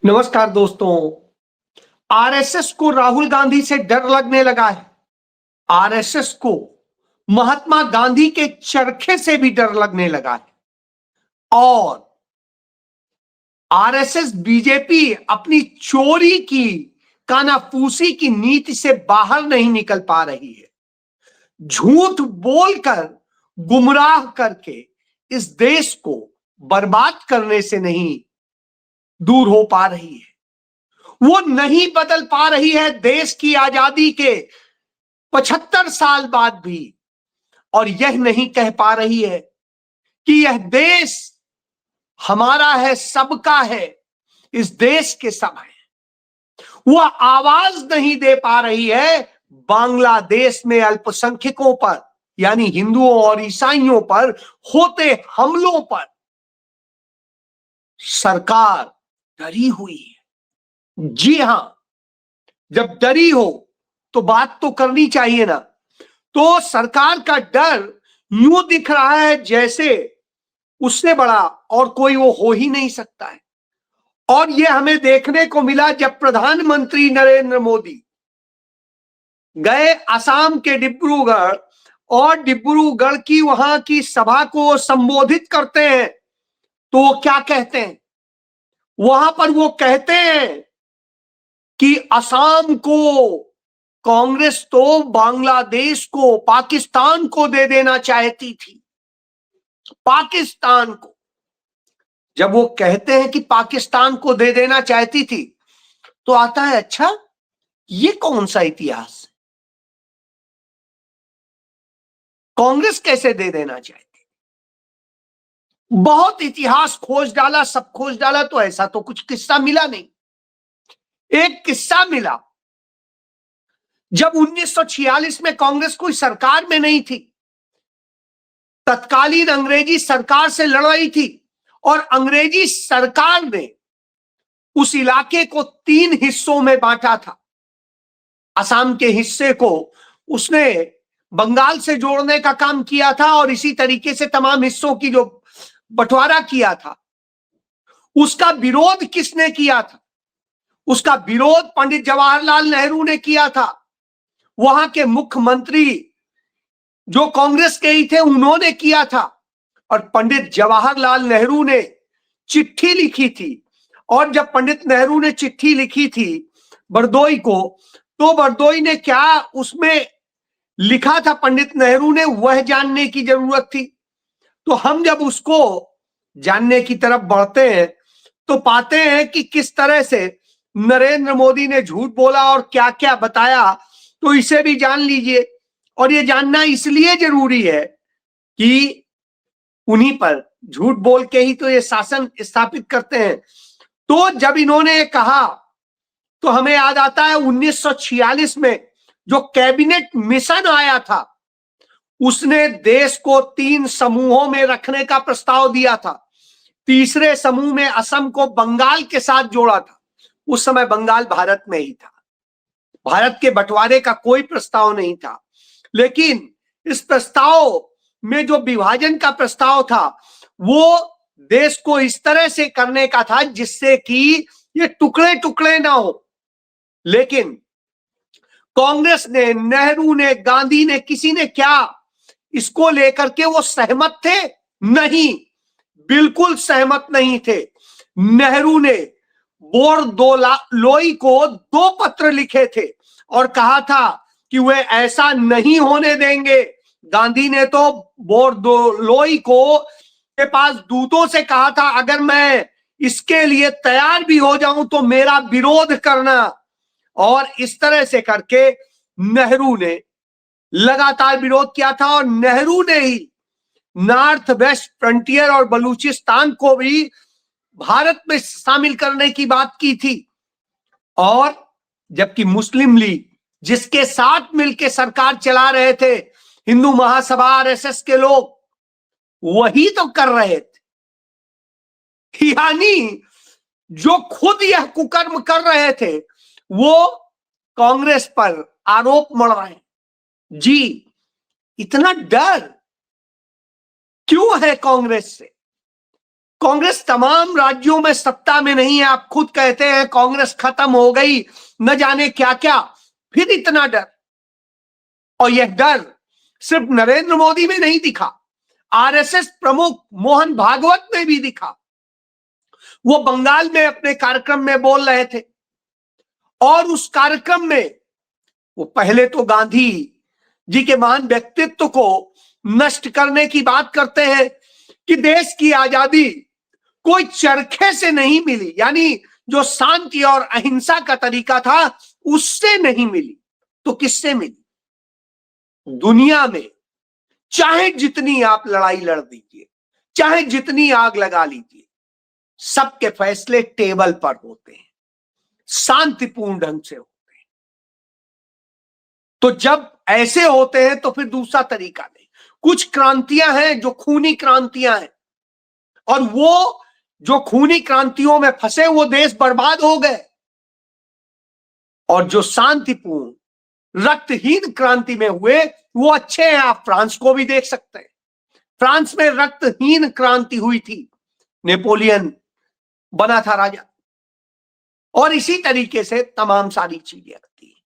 नमस्कार दोस्तों। आरएसएस को राहुल गांधी से डर लगने लगा है। आरएसएस को महात्मा गांधी के चरखे से भी डर लगने लगा है और आरएसएस बीजेपी अपनी चोरी की कानाफूसी की नीति से बाहर नहीं निकल पा रही है। झूठ बोलकर गुमराह करके इस देश को बर्बाद करने से नहीं दूर हो पा रही है। वो नहीं बदल पा रही है देश की आजादी के 75 साल बाद भी, और यह नहीं कह पा रही है कि यह देश हमारा है, सबका है, इस देश के सब है। वह आवाज नहीं दे पा रही है बांग्लादेश में अल्पसंख्यकों पर, यानी हिंदुओं और ईसाइयों पर होते हमलों पर। सरकार डरी हुई है। जी हां, जब डरी हो तो बात तो करनी चाहिए ना। तो सरकार का डर यूं दिख रहा है जैसे उससे बड़ा और कोई वो हो ही नहीं सकता है। और ये हमें देखने को मिला जब प्रधानमंत्री नरेंद्र मोदी गए असम के डिब्रूगढ़ और डिब्रूगढ़ की वहां की सभा को संबोधित करते हैं तो वो क्या कहते हैं? वहां पर वो कहते हैं कि असम को कांग्रेस तो बांग्लादेश को, पाकिस्तान को दे देना चाहती थी। पाकिस्तान को। जब वो कहते हैं कि पाकिस्तान को दे देना चाहती थी तो आता है, अच्छा ये कौन सा इतिहास है? कांग्रेस कैसे दे देना चाहती? बहुत इतिहास खोज डाला, सब खोज डाला तो ऐसा तो कुछ किस्सा मिला नहीं। एक किस्सा मिला जब 1946 में कांग्रेस कोई सरकार में नहीं थी, तत्कालीन अंग्रेजी सरकार से लड़ रही थी और अंग्रेजी सरकार ने उस इलाके को 3 हिस्सों में बांटा था। असम के हिस्से को उसने बंगाल से जोड़ने का काम किया था और इसी तरीके से तमाम हिस्सों की जो बंटवारा किया था, उसका विरोध किसने किया था? उसका विरोध पंडित जवाहरलाल नेहरू ने किया था। वहां के मुख्यमंत्री जो कांग्रेस के ही थे उन्होंने किया था और पंडित जवाहरलाल नेहरू ने चिट्ठी लिखी थी। और जब पंडित नेहरू ने चिट्ठी लिखी थी बरदोई को, तो बरदोई ने क्या उसमें लिखा था पंडित नेहरू ने, वह जानने की जरूरत थी। तो हम जब उसको जानने की तरफ बढ़ते हैं तो पाते हैं कि किस तरह से नरेंद्र मोदी ने झूठ बोला और क्या क्या बताया, तो इसे भी जान लीजिए। और ये जानना इसलिए जरूरी है कि उन्हीं पर झूठ बोल के ही तो ये शासन स्थापित करते हैं। तो जब इन्होंने कहा तो हमें याद आता है 1946 में जो कैबिनेट मिशन आया था, उसने देश को 3 समूहों में रखने का प्रस्ताव दिया था। तीसरे समूह में असम को बंगाल के साथ जोड़ा था। उस समय बंगाल भारत में ही था, भारत के बंटवारे का कोई प्रस्ताव नहीं था। लेकिन इस प्रस्ताव में जो विभाजन का प्रस्ताव था वो देश को इस तरह से करने का था जिससे कि ये टुकड़े टुकड़े ना हो। लेकिन कांग्रेस ने, नेहरू ने, गांधी ने, किसी ने क्या इसको लेकर के वो सहमत थे? नहीं, बिल्कुल सहमत नहीं थे। नेहरू ने बोरदोलोई को 2 पत्र लिखे थे और कहा था कि वे ऐसा नहीं होने देंगे। गांधी ने तो बोरदोलोई को के पास दूतों से कहा था, अगर मैं इसके लिए तैयार भी हो जाऊं तो मेरा विरोध करना। और इस तरह से करके नेहरू ने लगातार विरोध किया था और नेहरू ने ही नॉर्थ वेस्ट फ्रंटियर और बलूचिस्तान को भी भारत में शामिल करने की बात की थी। और जबकि मुस्लिम लीग, जिसके साथ मिलकर सरकार चला रहे थे हिंदू महासभा आरएसएस के लोग, वही तो कर रहे थे। यानी जो खुद यह कुकर्म कर रहे थे वो कांग्रेस पर आरोप मढ़ रहे हैं। जी, इतना डर क्यों है कांग्रेस से? कांग्रेस तमाम राज्यों में सत्ता में नहीं है। आप खुद कहते हैं कांग्रेस खत्म हो गई, न जाने क्या क्या, फिर इतना डर। और यह डर सिर्फ नरेंद्र मोदी में नहीं दिखा, आरएसएस प्रमुख मोहन भागवत में भी दिखा। वो बंगाल में अपने कार्यक्रम में बोल रहे थे और उस कार्यक्रम में वो पहले तो गांधी जी के महान व्यक्तित्व को नष्ट करने की बात करते हैं कि देश की आजादी कोई चरखे से नहीं मिली, यानी जो शांति और अहिंसा का तरीका था उससे नहीं मिली। तो किससे मिली? दुनिया में चाहे जितनी आप लड़ाई लड़ दीजिए, चाहे जितनी आग लगा लीजिए, सबके फैसले टेबल पर होते हैं, शांतिपूर्ण ढंग से होते हैं। तो जब ऐसे होते हैं तो फिर दूसरा तरीका नहीं। कुछ क्रांतियां हैं जो खूनी क्रांतियां हैं, और वो जो खूनी क्रांतियों में फंसे वो देश बर्बाद हो गए। और जो शांतिपूर्ण रक्तहीन क्रांति में हुए वो अच्छे हैं। आप फ्रांस को भी देख सकते हैं, फ्रांस में रक्तहीन क्रांति हुई थी, नेपोलियन बना था राजा। और इसी तरीके से तमाम सारी चीजें आती हैं।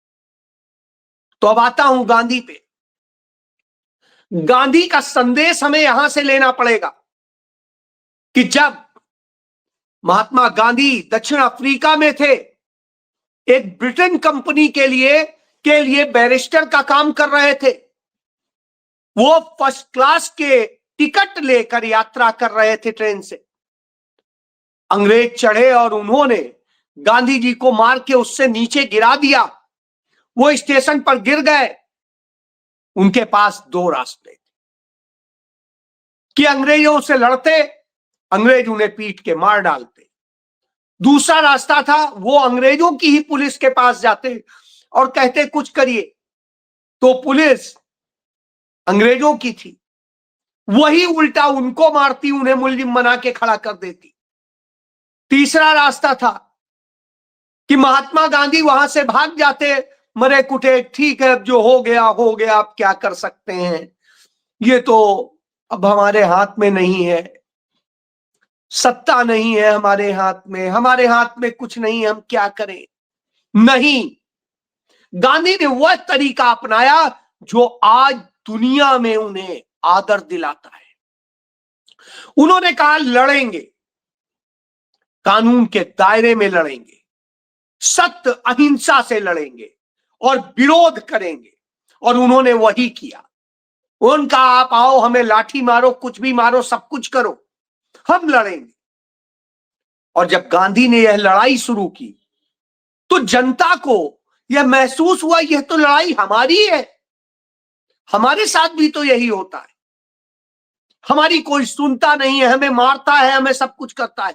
तो अब आता हूं गांधी पे। गांधी का संदेश हमें यहां से लेना पड़ेगा कि जब महात्मा गांधी दक्षिण अफ्रीका में थे, एक ब्रिटेन कंपनी के लिए बैरिस्टर का काम कर रहे थे। वो फर्स्ट क्लास के टिकट लेकर यात्रा कर रहे थे ट्रेन से। अंग्रेज चढ़े और उन्होंने गांधी जी को मार के उससे नीचे गिरा दिया। वो स्टेशन पर गिर गए। उनके पास दो रास्ते थे कि अंग्रेजों से लड़ते, अंग्रेज उन्हें पीट के मार डालते। दूसरा रास्ता था वो अंग्रेजों की ही पुलिस के पास जाते और कहते कुछ करिए, तो पुलिस अंग्रेजों की थी, वही उल्टा उनको मारती, उन्हें मुलजिम बना के खड़ा कर देती। तीसरा रास्ता था कि महात्मा गांधी वहां से भाग जाते, मरे कुटे, ठीक है अब जो हो गया हो गया, आप क्या कर सकते हैं, ये तो अब हमारे हाथ में नहीं है, सत्ता नहीं है हमारे हाथ में कुछ नहीं, हम क्या करें। नहीं, गांधी ने वह तरीका अपनाया जो आज दुनिया में उन्हें आदर दिलाता है। उन्होंने कहा लड़ेंगे, कानून के दायरे में लड़ेंगे, सत्य अहिंसा से लड़ेंगे और विरोध करेंगे। और उन्होंने वही किया। उनका आप आओ, हमें लाठी मारो, कुछ भी मारो, सब कुछ करो, हम लड़ेंगे। और जब गांधी ने यह लड़ाई शुरू की तो जनता को यह महसूस हुआ यह तो लड़ाई हमारी है, हमारे साथ भी तो यही होता है, हमारी कोई सुनता नहीं है, हमें मारता है, हमें सब कुछ करता है।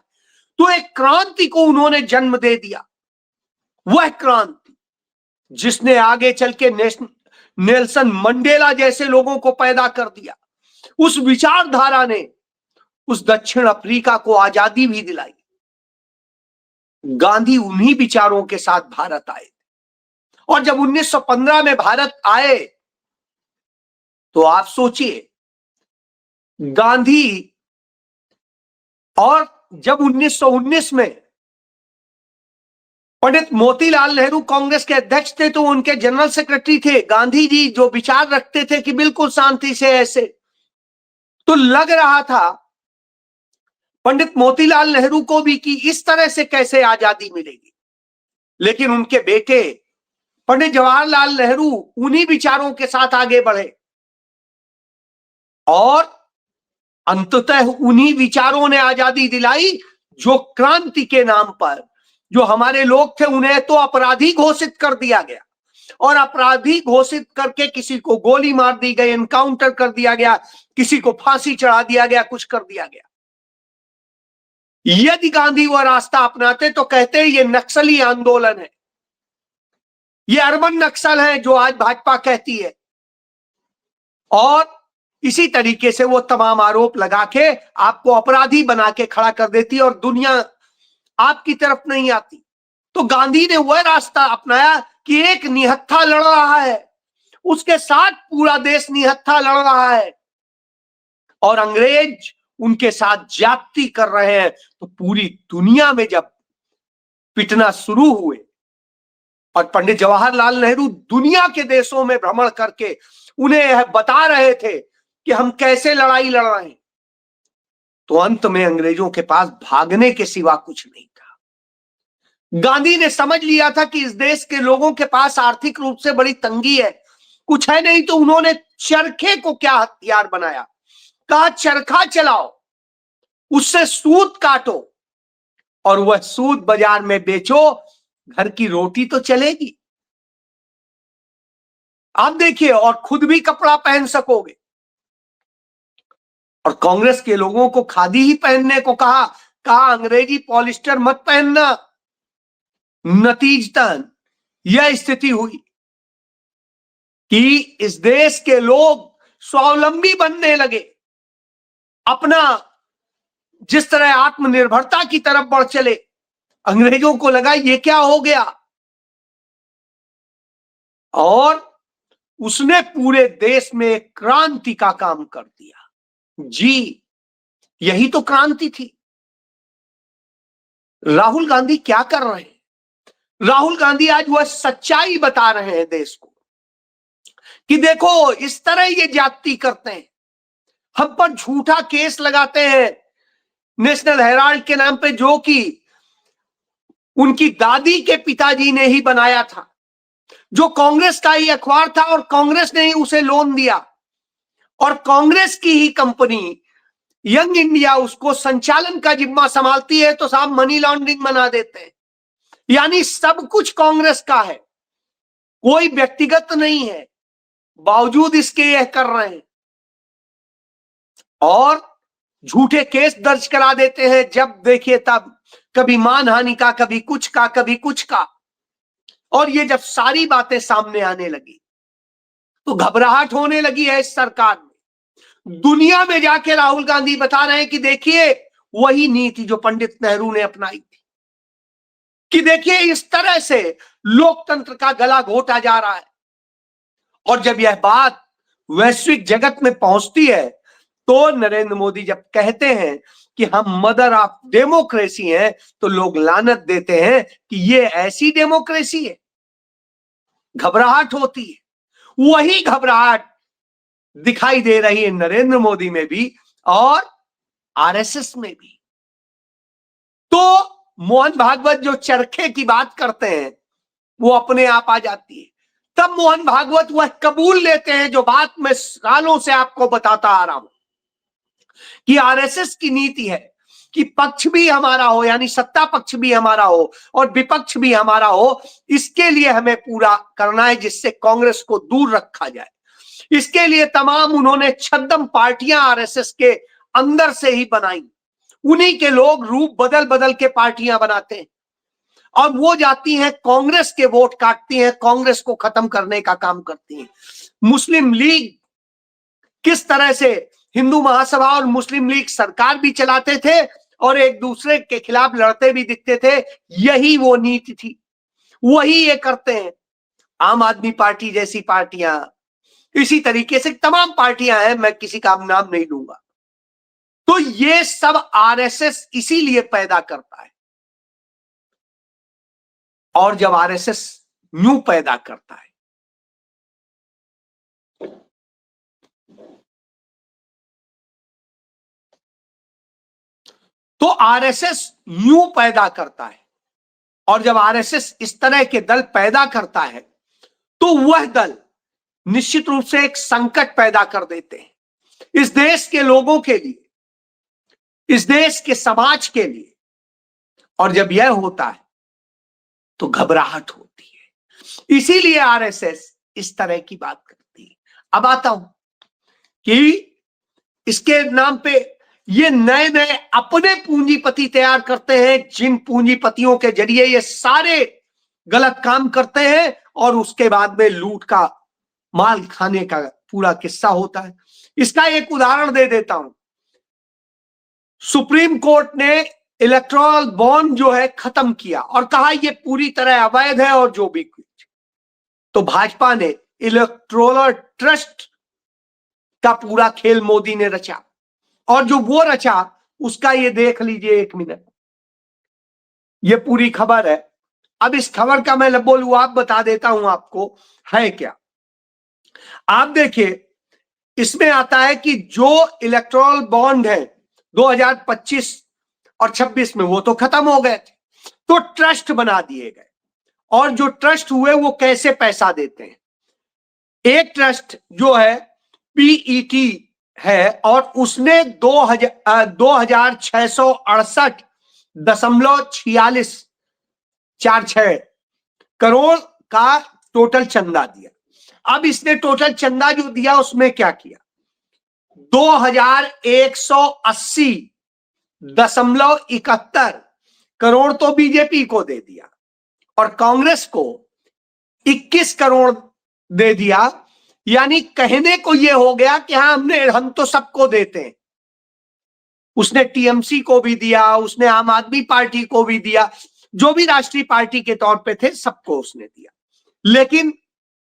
तो एक क्रांति को उन्होंने जन्म दे दिया। वह क्रांति जिसने आगे चल के नेल्सन मंडेला जैसे लोगों को पैदा कर दिया। उस विचारधारा ने उस दक्षिण अफ्रीका को आजादी भी दिलाई। गांधी उन्हीं विचारों के साथ भारत आए। और जब 1915 में भारत आए तो आप सोचिए, गांधी, और जब 1919 में पंडित मोतीलाल नेहरू कांग्रेस के अध्यक्ष थे तो उनके जनरल सेक्रेटरी थे गांधी जी, जो विचार रखते थे कि बिल्कुल शांति से ऐसे, तो लग रहा था पंडित मोतीलाल नेहरू को भी कि इस तरह से कैसे आजादी मिलेगी। लेकिन उनके बेटे पंडित जवाहरलाल नेहरू उन्हीं विचारों के साथ आगे बढ़े और अंततः उन्हीं विचारों ने आजादी दिलाई। जो क्रांति के नाम पर जो हमारे लोग थे उन्हें तो अपराधी घोषित कर दिया गया, और अपराधी घोषित करके किसी को गोली मार दी गई, एनकाउंटर कर दिया गया, किसी को फांसी चढ़ा दिया गया, कुछ कर दिया गया। यदि गांधी वह रास्ता अपनाते तो कहते ये नक्सली आंदोलन है, ये अर्बन नक्सल है जो आज भाजपा कहती है, और इसी तरीके से वो तमाम आरोप लगा के आपको अपराधी बना के खड़ा कर देती और दुनिया आपकी तरफ नहीं आती। तो गांधी ने वह रास्ता अपनाया कि एक निहत्था लड़ रहा है, उसके साथ पूरा देश निहत्था लड़ रहा है, और अंग्रेज उनके साथ ज्यादती कर रहे हैं, तो पूरी दुनिया में जब पिटना शुरू हुए और पंडित जवाहरलाल नेहरू दुनिया के देशों में भ्रमण करके उन्हें यह बता रहे थे कि हम कैसे लड़ाई लड़ रहे हैं, तो अंत में अंग्रेजों के पास भागने के सिवा कुछ नहीं था। गांधी ने समझ लिया था कि इस देश के लोगों के पास आर्थिक रूप से बड़ी तंगी है, कुछ है नहीं, तो उन्होंने चरखे को क्या हथियार बनाया, कहा चरखा चलाओ, उससे सूत काटो और वह सूत बाजार में बेचो, घर की रोटी तो चलेगी, आप देखिए, और खुद भी कपड़ा पहन सकोगे। और कांग्रेस के लोगों को खादी ही पहनने को कहा अंग्रेजी पॉलिस्टर मत पहनना। नतीजतन यह स्थिति हुई कि इस देश के लोग स्वावलंबी बनने लगे, अपना जिस तरह आत्मनिर्भरता की तरफ बढ़ चले। अंग्रेजों को लगा ये क्या हो गया, और उसने पूरे देश में क्रांति का काम कर दिया। जी, यही तो क्रांति थी। राहुल गांधी क्या कर रहे हैं? राहुल गांधी आज वह सच्चाई बता रहे हैं देश को कि देखो इस तरह ये ज्यादती करते हैं, हम पर झूठा केस लगाते हैं नेशनल हेराल्ड के नाम पे, जो कि उनकी दादी के पिताजी ने ही बनाया था, जो कांग्रेस का ही अखबार था और कांग्रेस ने ही उसे लोन दिया, और कांग्रेस की ही कंपनी यंग इंडिया उसको संचालन का जिम्मा संभालती है, तो साहब मनी लॉन्ड्रिंग बना देते हैं। यानी सब कुछ कांग्रेस का है, कोई व्यक्तिगत नहीं है, बावजूद इसके यह कर रहे हैं और झूठे केस दर्ज करा देते हैं, जब देखिए तब, कभी मानहानि का, कभी कुछ का, कभी कुछ का। और ये जब सारी बातें सामने आने लगी तो घबराहट होने लगी है इस सरकार में। दुनिया में जाके राहुल गांधी बता रहे हैं कि देखिए वही नीति जो पंडित नेहरू ने अपनाई थी, कि देखिए इस तरह से लोकतंत्र का गला घोटा जा रहा है। और जब यह बात वैश्विक जगत में पहुंचती है, तो नरेंद्र मोदी जब कहते हैं कि हम मदर ऑफ डेमोक्रेसी हैं, तो लोग लानत देते हैं कि ये ऐसी डेमोक्रेसी है। घबराहट होती है, वही घबराहट दिखाई दे रही है नरेंद्र मोदी में भी और आरएसएस में भी। तो मोहन भागवत जो चरखे की बात करते हैं, वो अपने आप आ जाती है। तब मोहन भागवत वह कबूल लेते हैं जो बात मैं सालों से आपको बताता आ रहा हूं कि आरएसएस की नीति है कि पक्ष भी हमारा हो, यानी सत्ता पक्ष भी हमारा हो और विपक्ष भी हमारा हो, इसके लिए हमें पूरा करना है जिससे कांग्रेस को दूर रखा जाए। इसके लिए तमाम उन्होंने छद्म पार्टियां आरएसएस के अंदर से ही बनाई, उन्हीं के लोग रूप बदल बदल के पार्टियां बनाते हैं और वो जाती हैं कांग्रेस के वोट काटती हैं, कांग्रेस को खत्म करने का काम करती हैं। मुस्लिम लीग किस तरह से हिंदू महासभा और मुस्लिम लीग सरकार भी चलाते थे और एक दूसरे के खिलाफ लड़ते भी दिखते थे, यही वो नीति थी, वही ये करते हैं। आम आदमी पार्टी जैसी पार्टियां, इसी तरीके से तमाम पार्टियां हैं, मैं किसी का नाम नहीं लूंगा। तो ये सब आरएसएस इसीलिए पैदा करता है। और जब आरएसएस न्यू पैदा करता है, तो आरएसएस न्यू पैदा करता है, और जब आरएसएस इस तरह के दल पैदा करता है, तो वह दल निश्चित रूप से एक संकट पैदा कर देते हैं इस देश के लोगों के लिए, इस देश के समाज के लिए। और जब यह होता है तो घबराहट होती है, इसीलिए आरएसएस इस तरह की बात करती है। अब आता हूं कि इसके नाम पे ये नए नए अपने पूंजीपति तैयार करते हैं, जिन पूंजीपतियों के जरिए ये सारे गलत काम करते हैं और उसके बाद में लूट का माल खाने का पूरा किस्सा होता है। इसका एक उदाहरण दे देता हूं। सुप्रीम कोर्ट ने इलेक्टोरल बॉन्ड जो है खत्म किया और कहा यह पूरी तरह अवैध है और जो भी कुछ। तो भाजपा ने इलेक्टोरल ट्रस्ट का पूरा खेल मोदी ने रचा और जो वो रचा उसका ये देख लीजिए 1 मिनट, ये पूरी खबर है। अब इस खबर का मैं बोलूं, आप बता देता हूं आपको है क्या। आप देखिए इसमें आता है कि जो इलेक्टोरल बॉन्ड है 2025 और 26 में वो तो खत्म हो गए थे, तो ट्रस्ट बना दिए गए। और जो ट्रस्ट हुए वो कैसे पैसा देते हैं, एक ट्रस्ट जो है पीईटी है और उसने 2668.46 करोड़ का टोटल चंदा दिया। अब इसने टोटल चंदा जो दिया उसमें क्या किया, 2180.71 करोड़ तो बीजेपी को दे दिया और कांग्रेस को 21 करोड़ दे दिया। यानी कहने को यह हो गया कि हाँ हम तो सबको देते हैं। उसने टीएमसी को भी दिया, उसने आम आदमी पार्टी को भी दिया, जो भी राष्ट्रीय पार्टी के तौर पे थे सबको उसने दिया, लेकिन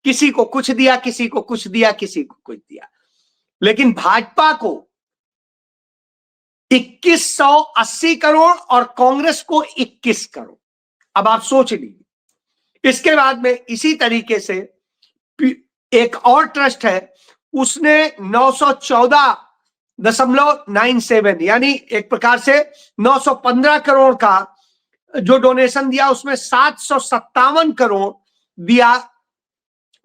किसी को कुछ दिया, किसी को कुछ दिया, किसी को कुछ दिया। लेकिन भाजपा को 2180 करोड़ और कांग्रेस को 21 करोड़। अब आप सोच लीजिए। इसके बाद में इसी तरीके से एक और ट्रस्ट है, उसने 914.97 यानी एक प्रकार से 915 करोड़ का जो डोनेशन दिया, उसमें 757 करोड़ दिया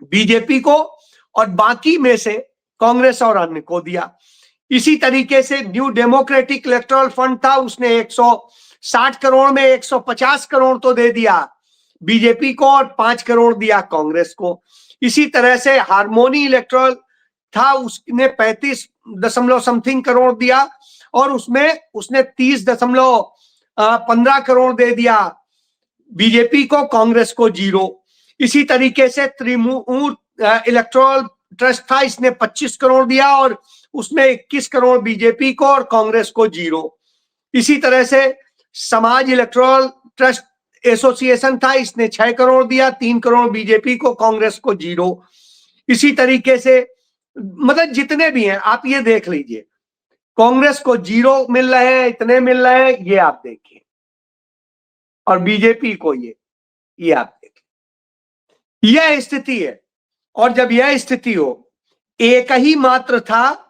बीजेपी को और बाकी में से कांग्रेस और अन्य को दिया। इसी तरीके से न्यू डेमोक्रेटिक इलेक्टोरल फंड था, उसने 160 करोड़ में 150 करोड़ तो दे दिया बीजेपी को और 5 करोड़ दिया कांग्रेस को। इसी तरह से हार्मोनी इलेक्टोरल था, उसने 35 समथिंग करोड़ दिया और उसमें उसने 30.15 करोड़ दे दिया बीजेपी को, कांग्रेस को 0। इसी तरीके से त्रिमूर्त इलेक्टोरल ट्रस्ट था, इसने 25 करोड़ दिया और उसमें 21 करोड़ बीजेपी को और कांग्रेस को 0। इसी तरह से समाज इलेक्टोरल ट्रस्ट एसोसिएशन था, इसने 6 करोड़ दिया, 3 करोड़ बीजेपी को, कांग्रेस को 0। इसी तरीके से मतलब जितने भी हैं आप ये देख लीजिए, कांग्रेस को 0 मिल रहे हैं, इतने मिल रहे हैं, ये आप देखिए, और बीजेपी को ये आप देखिए, यह स्थिति है। और जब यह स्थिति हो, एक ही मात्र था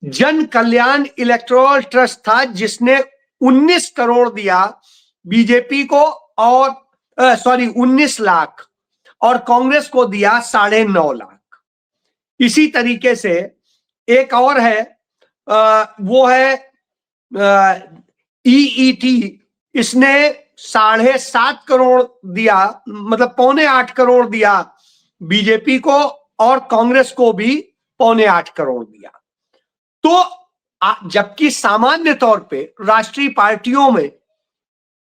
जन कल्याण इलेक्टोरल ट्रस्ट था जिसने 19 करोड़ दिया बीजेपी को और 19 लाख और कांग्रेस को दिया 9.5 लाख। इसी तरीके से एक और है, वो है ईईटी, इसने 7.5 करोड़ दिया, मतलब 7.25 करोड़ दिया बीजेपी को और कांग्रेस को भी 7.25 करोड़ दिया। तो जबकि सामान्य तौर पे राष्ट्रीय पार्टियों में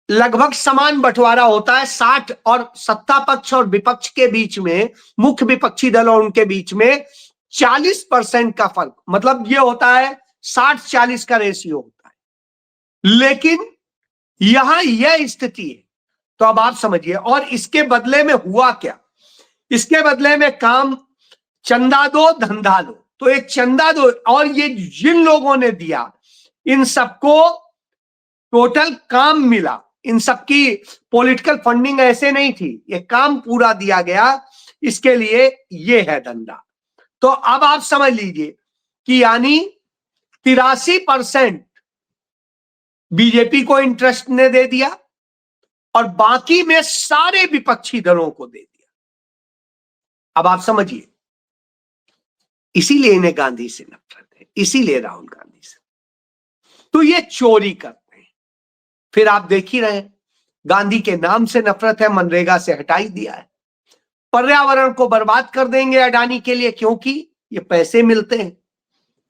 लगभग समान बंटवारा होता है, 60 और सत्ता पक्ष और विपक्ष के बीच में, मुख्य विपक्षी दल और उनके बीच में 40% का फर्क, मतलब ये होता है 60-40 का रेशियो होता है। लेकिन यहां यह स्थिति है, तो अब आप समझिए। और इसके बदले में हुआ क्या, इसके बदले में काम चंदा दो धंधा दो, तो एक चंदा दो, और ये जिन लोगों ने दिया इन सबको टोटल काम मिला, इन सबकी पॉलिटिकल फंडिंग ऐसे नहीं थी, ये काम पूरा दिया गया, इसके लिए ये है धंधा। तो अब आप समझ लीजिए कि यानी 83% बीजेपी को इंटरेस्ट ने दे दिया और बाकी में सारे विपक्षी दलों को दे दिया। अब आप समझिए, इसीलिए इन्हें गांधी से नफरत है, इसीलिए राहुल गांधी से। तो ये चोरी करते हैं। फिर आप देख ही रहे, गांधी के नाम से नफरत है, मनरेगा से हटा ही दिया है। पर्यावरण को बर्बाद कर देंगे अडानी के लिए, क्योंकि ये पैसे मिलते हैं,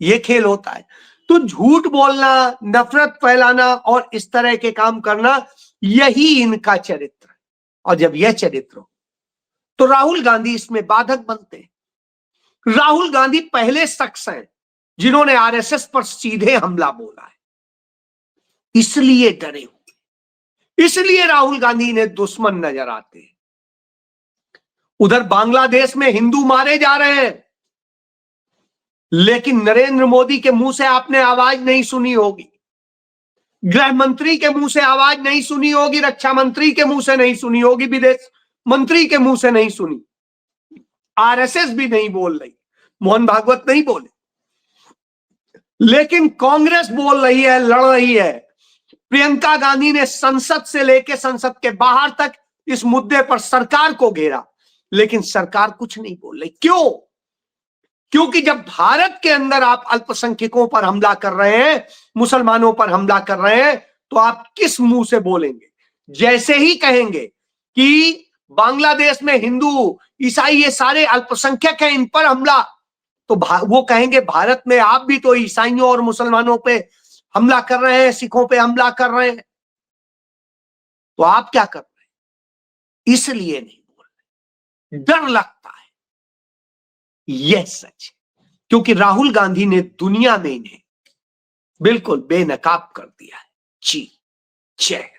ये खेल होता है। तो झूठ बोलना, नफरत फैलाना और इस तरह के काम करना, यही इनका चरित्र है। और जब यह चरित्र हो तो राहुल गांधी इसमें बाधक बनते हैं। राहुल गांधी पहले शख्स हैं जिन्होंने आरएसएस पर सीधे हमला बोला है, इसलिए डरे हुए, इसलिए राहुल गांधी ने दुश्मन नजर आते हैं। उधर बांग्लादेश में हिंदू मारे जा रहे हैं, लेकिन नरेंद्र मोदी के मुंह से आपने आवाज नहीं सुनी होगी, गृह मंत्री के मुंह से आवाज नहीं सुनी होगी, रक्षा मंत्री के मुंह से नहीं सुनी होगी, विदेश मंत्री के मुंह से नहीं सुनी, आरएसएस भी नहीं बोल रही, मोहन भागवत नहीं बोले, लेकिन कांग्रेस बोल रही है, लड़ रही है। प्रियंका गांधी ने संसद से लेकर संसद के बाहर तक इस मुद्दे पर सरकार को घेरा, लेकिन सरकार कुछ नहीं बोल रही। क्यों? क्योंकि जब भारत के अंदर आप अल्पसंख्यकों पर हमला कर रहे हैं, मुसलमानों पर हमला कर रहे हैं, तो आप किस मुंह से बोलेंगे? जैसे ही कहेंगे कि बांग्लादेश में हिंदू, ईसाई ये सारे अल्पसंख्यक हैं, इन पर हमला, तो वो कहेंगे भारत में आप भी तो ईसाइयों और मुसलमानों पे हमला कर रहे हैं, सिखों पे हमला कर रहे हैं, तो आप क्या कर रहे हैं? इसलिए नहीं बोल रहे, डर लगता है। यह सच है, क्योंकि राहुल गांधी ने दुनिया में इन्हें बिल्कुल बेनकाब कर दिया है। जी, जय।